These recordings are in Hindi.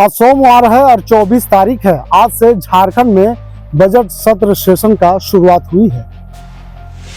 आज सोमवार है और 24 तारीख है। आज से झारखंड में बजट सत्र सेशन का शुरुआत हुई है।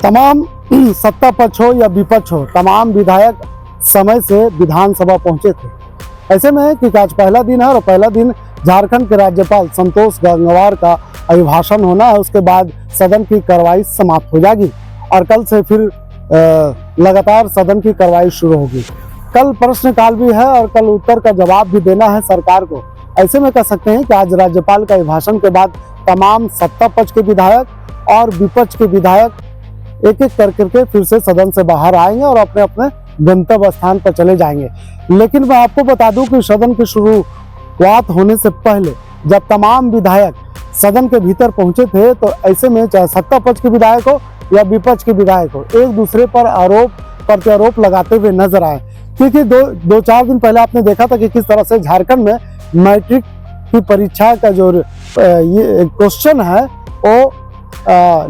तमाम सत्ता पक्ष हो या विपक्ष हो, तमाम विधायक समय से विधानसभा पहुंचे थे। ऐसे में कि आज पहला दिन है और पहला दिन झारखंड के राज्यपाल संतोष गंगवार का अभिभाषण होना है। उसके बाद सदन की कार्रवाई समाप्त हो जाएगी और कल से फिर लगातार सदन की कार्रवाई शुरू होगी। कल प्रश्नकाल भी है और कल उत्तर का जवाब भी देना है सरकार को। ऐसे में कह सकते हैं कि आज राज्यपाल का अभिभाषण के बाद तमाम सत्ता पक्ष के विधायक और विपक्ष के विधायक एक एक करके फिर से सदन से बाहर आएंगे और अपने अपने गंतव्य स्थान पर चले जाएंगे। लेकिन मैं आपको बता दूं कि सदन की शुरुआत होने से पहले जब तमाम विधायक सदन के भीतर पहुंचे थे तो ऐसे में चाहे सत्ता पक्ष के विधायक हो या विपक्ष के विधायक हो, एक दूसरे पर आरोप प्रत्यारोप लगाते हुए नजर आए। क्योंकि दो चार दिन पहले आपने देखा था कि किस तरह से झारखंड में मैट्रिक की परीक्षा का जो ये क्वेश्चन है वो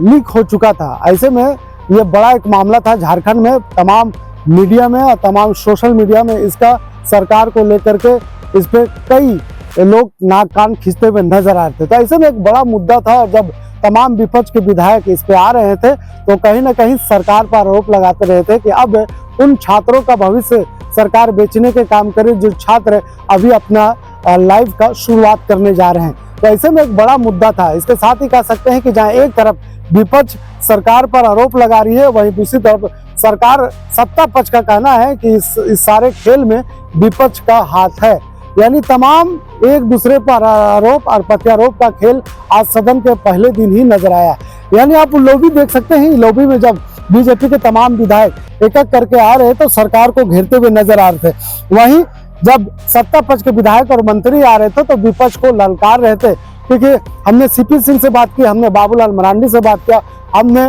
लीक हो चुका था। ऐसे में ये बड़ा एक मामला था झारखंड में। तमाम मीडिया में और तमाम सोशल मीडिया में इसका सरकार को लेकर के इस पे कई लोग नाक कान खींचते हुए नजर आ रहे थे। तो ऐसे में एक बड़ा मुद्दा था और जब तमाम विपक्ष के विधायक इस पे आ रहे थे तो कहीं ना कहीं सरकार पर आरोप लगाते रहे थे कि अब उन छात्रों का भविष्य सरकार बेचने के काम करे जो छात्र अभी अपना लाइफ का शुरुआत करने जा रहे हैं। तो ऐसे में एक बड़ा मुद्दा था। इसके साथ ही कह सकते हैं कि जहां एक तरफ विपक्ष सरकार पर आरोप लगा रही है, वहीं दूसरी तरफ सरकार सत्ता पक्ष का कहना है कि इस सारे खेल में विपक्ष का हाथ है। यानी तमाम एक दूसरे पर आरोप और प्रत्यारोप का खेल आज सदन के पहले दिन ही नजर आया। यानी आप लॉबी देख सकते हैं, लॉबी में जब बीजेपी के तमाम विधायक एक एक करके आ रहे तो सरकार को घेरते हुए नजर आ रहे थे। वहीं जब सत्ता पक्ष के विधायक और मंत्री आ रहे थे तो विपक्ष को ललकार रहे थे। क्योंकि हमने सीपी सिंह से बात की, हमने बाबूलाल मरांडी से बात किया, हमने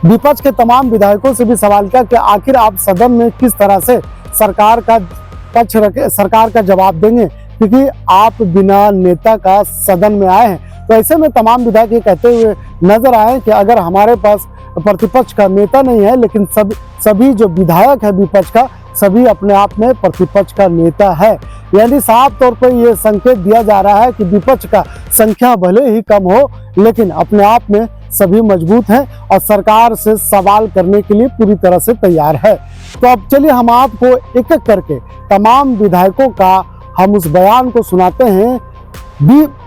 विपक्ष के तमाम विधायकों से भी सवाल किया कि आखिर आप सदन में किस तरह से सरकार का पक्ष रखे, सरकार का जवाब देंगे, क्योंकि आप बिना नेता का सदन में आए हैं। तो ऐसे में तमाम विधायक ये कहते हुए नजर आए कि अगर हमारे पास प्रतिपक्ष का नेता नहीं है, लेकिन सभी जो विधायक है विपक्ष का, सभी अपने आप में प्रतिपक्ष का नेता है। यानी साफ तौर पर यह संकेत दिया जा रहा है कि विपक्ष का संख्या भले ही कम हो, लेकिन अपने आप में सभी मजबूत हैं और सरकार से सवाल करने के लिए पूरी तरह से तैयार है। तो अब चलिए हम आपको एक एक करके तमाम विधायकों का हम उस बयान को सुनाते हैं।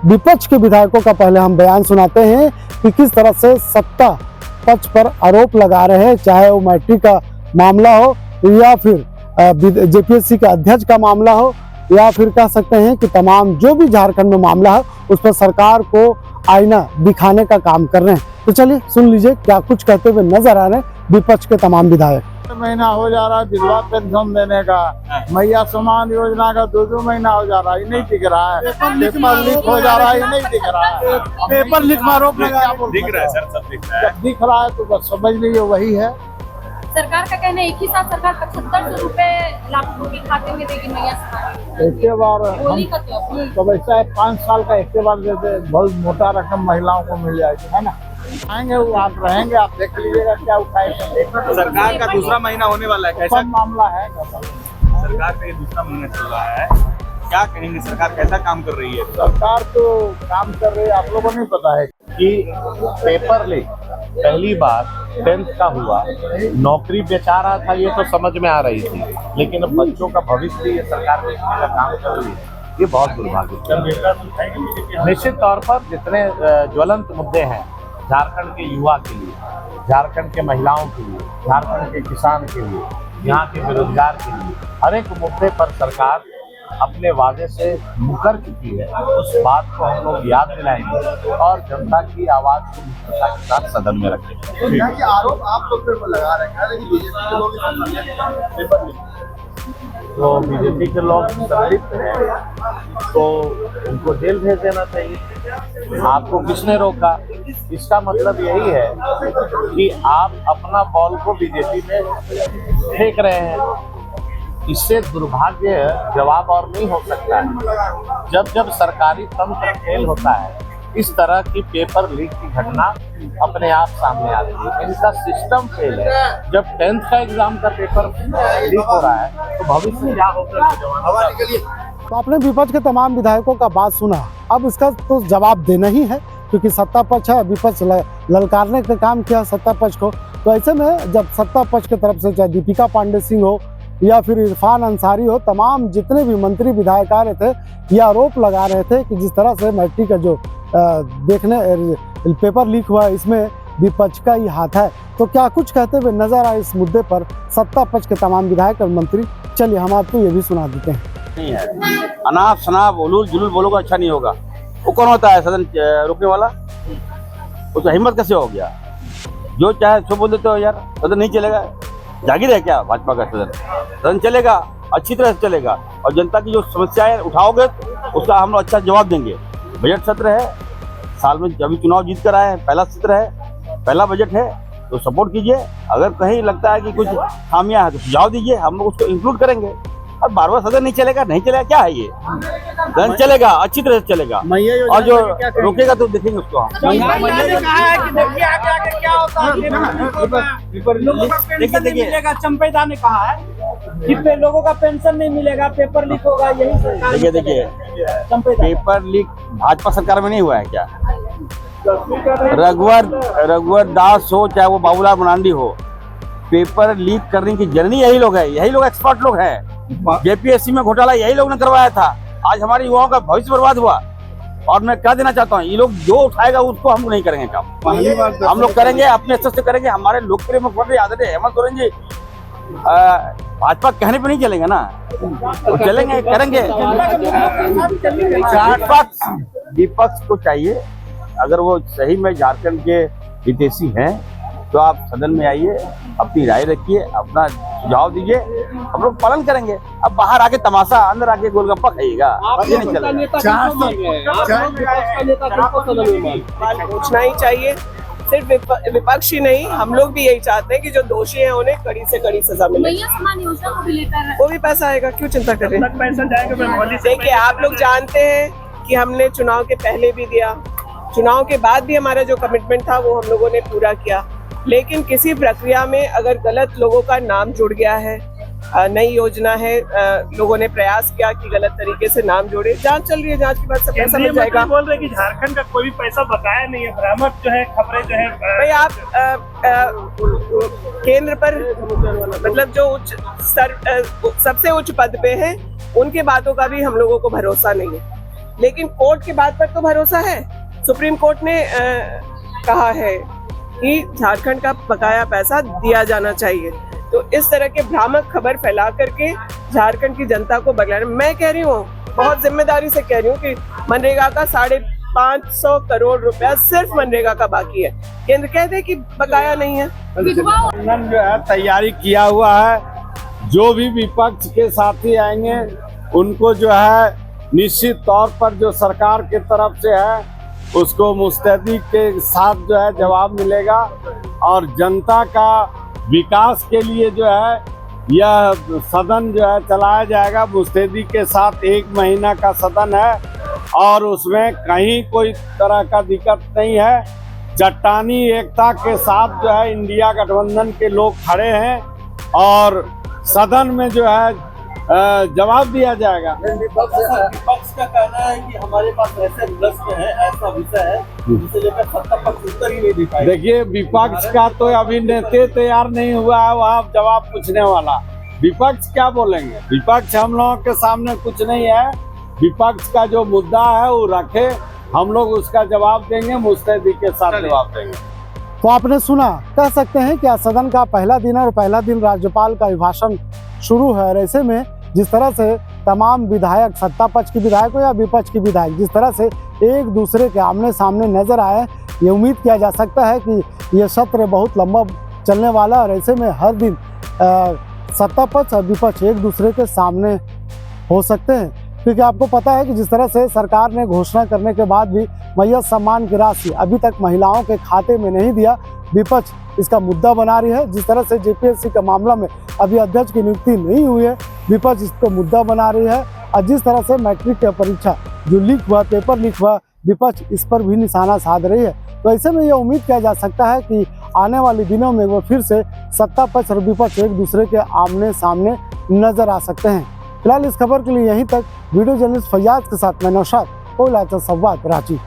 विपक्ष के विधायकों का पहले हम बयान सुनाते हैं कि किस तरह से सत्ता पक्ष पर आरोप लगा रहे हैं, चाहे वो मैट्रिक का मामला हो या फिर जेपीएससी के अध्यक्ष का मामला हो या फिर कह सकते हैं कि तमाम जो भी झारखंड में मामला है उस पर सरकार को आईना दिखाने का काम कर रहे हैं। तो चलिए सुन लीजिए क्या कुछ कहते हुए नजर आ रहे हैं विपक्ष के तमाम विधायक। महीना हो जा रहा है विधवा पेंशन देने का, मैया सम्मान योजना का 2 महीना हो जा रहा है, ये नहीं दिख रहा है। पेपर लीक हो जा रहा है, ये नहीं दिख रहा है। पेपर लीक में आरोप दिख रहा है सर, सब दिख रहा है। दिख रहा है तो बस समझ लीजिए वही है। सरकार का कहना है एक ही साथ सरकार 7500 रुपए लाभुकों के खाते में देगी मैया सम्मान। एक बार तो वैसा है 5 साल का एक बार देते, बहुत मोटा रकम महिलाओं को मिल जाएगी, है ना। आएंगे वो आप रहेंगे, आप देख लीजिएगा क्या उठाएगा। सरकार का दूसरा महीना होने वाला है, कैसा मामला है? सरकार का ये दूसरा महीना चल रहा है, क्या कहेंगे सरकार कैसा काम कर रही है? सरकार तो काम कर रही है, आप लोगों को नहीं पता है कि पेपर लीक पहली बार 10th का हुआ, नौकरी बेचा रहा था ये तो समझ में आ रही थी, लेकिन अब बच्चों का भविष्य ये सरकार देखने का काम कर रही है, ये बहुत दुर्भाग्य। निश्चित तौर पर जितने ज्वलंत मुद्दे हैं झारखंड के युवा के लिए, झारखंड के महिलाओं के लिए, झारखंड के किसान के लिए, यहाँ के बेरोजगार के लिए, हर एक मुद्दे पर सरकार अपने वादे से मुकर चुकी है। उस बात को हम लोग याद दिलाएंगे और जनता की आवाज को मुख्यता के साथ सदन में रखेंगे। आरोप आप लोग पे लगा रहे हैं कि बीजेपी के लोग पेपर लीक, तो बीजेपी के लोग संलिप्त हैं तो उनको जेल भेज देना चाहिए। आपको किसने रोका? इसका मतलब यही है कि आप अपना बॉल को बीजेपी में फेंक रहे हैं। इससे दुर्भाग्य जवाब और नहीं हो सकता है। जब सरकारी तंत्र फेल होता है, इस तरह की पेपर लीक की घटना अपने आप सामने आती है। इनका सिस्टम फेल है। जब 10th का एग्जाम का पेपर लीक हो रहा है तो भविष्य क्या होगा? तो आपने विपक्ष के तमाम विधायकों का बात सुना, अब इसका तो जवाब देना ही है, क्योंकि सत्ता पक्ष है, विपक्ष ललकारने का काम किया सत्ता पक्ष को। तो ऐसे में जब सत्ता पक्ष की तरफ से चाहे दीपिका पांडे सिंह हो या फिर इरफान अंसारी हो, तमाम जितने भी मंत्री विधायक आ रहे थे, ये आरोप लगा रहे थे कि जिस तरह से मैट्रिक का जो पेपर लीक हुआ इसमें विपक्ष का ही हाथ है। तो क्या कुछ कहते हुए नजर आए इस मुद्दे पर सत्ता पक्ष के तमाम विधायक और मंत्री, चलिए हम आपको ये भी सुना देते हैं। नहीं है, अनाप शनाप उलूल जुलूल बोलोगे अच्छा नहीं होगा। वो कौन होता है सदन रोकने वाला? उसका हिम्मत कैसे हो गया? जो चाहे सो बोल देते हो यार, सदन नहीं चलेगा। जागीर है क्या भाजपा का? सदन चलेगा, अच्छी तरह से चलेगा, और जनता की जो समस्याएं उठाओगे उसका हम लोग अच्छा जवाब देंगे। बजट सत्र है, साल में अभी चुनाव जीत कर आए हैं, पहला सत्र है, पहला बजट है, तो सपोर्ट कीजिए। अगर कहीं लगता है कि कुछ खामियां है तो सुझाव दीजिए, हम लोग उसको इंक्लूड करेंगे। अब बार बार सदन नहीं चलेगा क्या है ये? सदन चलेगा, अच्छी तरह से चलेगा, और जो रोकेगा तो देखेंगे उसको हम। देखिए चंपेदा ने कहा है कि लोगों का पेंशन नहीं मिलेगा, पेपर लीक होगा, यही देखिए पेपर लीक भाजपा सरकार में नहीं हुआ है क्या? रघुवर दास हो चाहे वो बाबूलाल मरांडी हो, पेपर लीक करने की जननी यही लोग है, यही लोग एक्सपर्ट लोग हैं। जेपीएससी में घोटाला यही लोग ने करवाया था। आज हमारे युवाओं का भविष्य बर्बाद हुआ। और मैं क्या देना चाहता हूँ, ये लोग जो उठाएगा उसको हम नहीं करेंगे काम, हम लोग करेंगे, अपने स्तर से करेंगे। हमारे लोकप्रिय मुख्यमंत्री आदरणीय हेमंत सोरेन जी भाजपा कहने पे नहीं चलेंगे ना, तो चलेंगे, करेंगे। विपक्ष को चाहिए, अगर वो सही में झारखंड के हितैषी हैं तो आप सदन में आइए, अपनी राय रखिए, अपना सुझाव दीजिए, हम लोग पालन करेंगे। अब बाहर आके तमाशा, अंदर आके गोलगप्पा खाइएगा, ये नहीं चलेगा। पूछना ही चाहिए, सिर्फ विपक्ष ही नहीं, हम लोग भी यही चाहते हैं कि जो दोषी हैं उन्हें कड़ी से कड़ी सजा मिले। मैया समान योजना को भी लेकर वो भी पैसा आएगा, क्यों चिंता करें। देखिए आप लोग जानते हैं कि हमने चुनाव के पहले भी दिया, चुनाव के बाद भी हमारा जो कमिटमेंट था वो हम लोगों ने पूरा किया। लेकिन किसी प्रक्रिया में अगर गलत लोगों का नाम जुड़ गया है, नई योजना है, लोगों ने प्रयास किया कि गलत तरीके से नाम जोड़े, जांच चल रही है, जांच के बाद सब पैसा मिल जाएगा। बोल रहे कि झारखंड का कोई भी पैसा बकाया नहीं है, भ्रामक जो है खबरें जो है। भाई आप केंद्र पर मतलब जो उच्च सबसे उच्च पद पे हैं, उनके बातों का भी हम लोगों को भरोसा नहीं है, लेकिन कोर्ट की बात पर तो भरोसा है। सुप्रीम कोर्ट ने कहा है कि झारखंड का बकाया पैसा दिया जाना चाहिए। तो इस तरह के भ्रामक खबर फैला करके झारखंड की जनता को बगलाना, मैं कह रही हूँ, बहुत जिम्मेदारी से कह रही हूँ कि मनरेगा का 550 करोड़ रुपया सिर्फ मनरेगा का बाकी है। केंद्र कहते कि बकाया नहीं है। गठबंधन जो है तैयारी किया हुआ है, जो भी विपक्ष के साथी आएंगे उनको जो है निश्चित तौर पर जो सरकार की तरफ से है उसको मुस्तैदी के साथ जो है जवाब मिलेगा, और जनता का विकास के लिए जो है यह सदन जो है चलाया जाएगा मुस्तैदी के साथ। 1 महीना का सदन है और उसमें कहीं कोई तरह का दिक्कत नहीं है। चट्टानी एकता के साथ जो है इंडिया गठबंधन के लोग खड़े हैं और सदन में जो है जवाब दिया जाएगा। विपक्ष का कहना है कि हमारे पास ऐसे प्रश्न है, ऐसा विषय है जिसे लेकर सत्ता पक्ष उत्तर ही नहीं दे पाएगा। देखिए विपक्ष का तो अभी नेता तैयार नहीं हुआ है वहाँ जवाब पूछने वाला। विपक्ष क्या बोलेंगे? विपक्ष हम लोगों के सामने कुछ नहीं है। विपक्ष का जो मुद्दा है वो रखे, हम लोग उसका जवाब देंगे, मुस्तैदी के साथ जवाब देंगे। तो आपने सुना, कह सकते हैं कि आज सदन का पहला दिन और पहला दिन राज्यपाल का अभिभाषण शुरू है। और ऐसे में जिस तरह से तमाम विधायक, सत्ता पक्ष के विधायक हो या विपक्ष के विधायक, जिस तरह से एक दूसरे के आमने सामने नजर आए, ये उम्मीद किया जा सकता है कि यह सत्र बहुत लंबा चलने वाला। और ऐसे में हर दिन सत्ता पक्ष और विपक्ष एक दूसरे के सामने हो सकते हैं, क्योंकि आपको पता है कि जिस तरह से सरकार ने घोषणा करने के बाद भी मैया सम्मान की राशि अभी तक महिलाओं के खाते में नहीं दिया, विपक्ष इसका मुद्दा बना रही है। जिस तरह से जेपीएससी का मामला में अभी अध्यक्ष की नियुक्ति नहीं हुई है, विपक्ष इसको मुद्दा बना रही है। और जिस तरह से मैट्रिक की परीक्षा जो लीक हुआ, पेपर लीक हुआ, विपक्ष इस पर भी निशाना साध रही है। तो ऐसे में यह उम्मीद किया जा सकता है कि आने वाले दिनों में वो फिर से सत्ता पक्ष और विपक्ष एक दूसरे के आमने सामने नजर आ सकते हैं। फिलहाल इस खबर के लिए यहीं तक। वीडियो जर्नलिस्ट फैयाज के साथ मैं नौशाद, कोयला संवाद, रांची।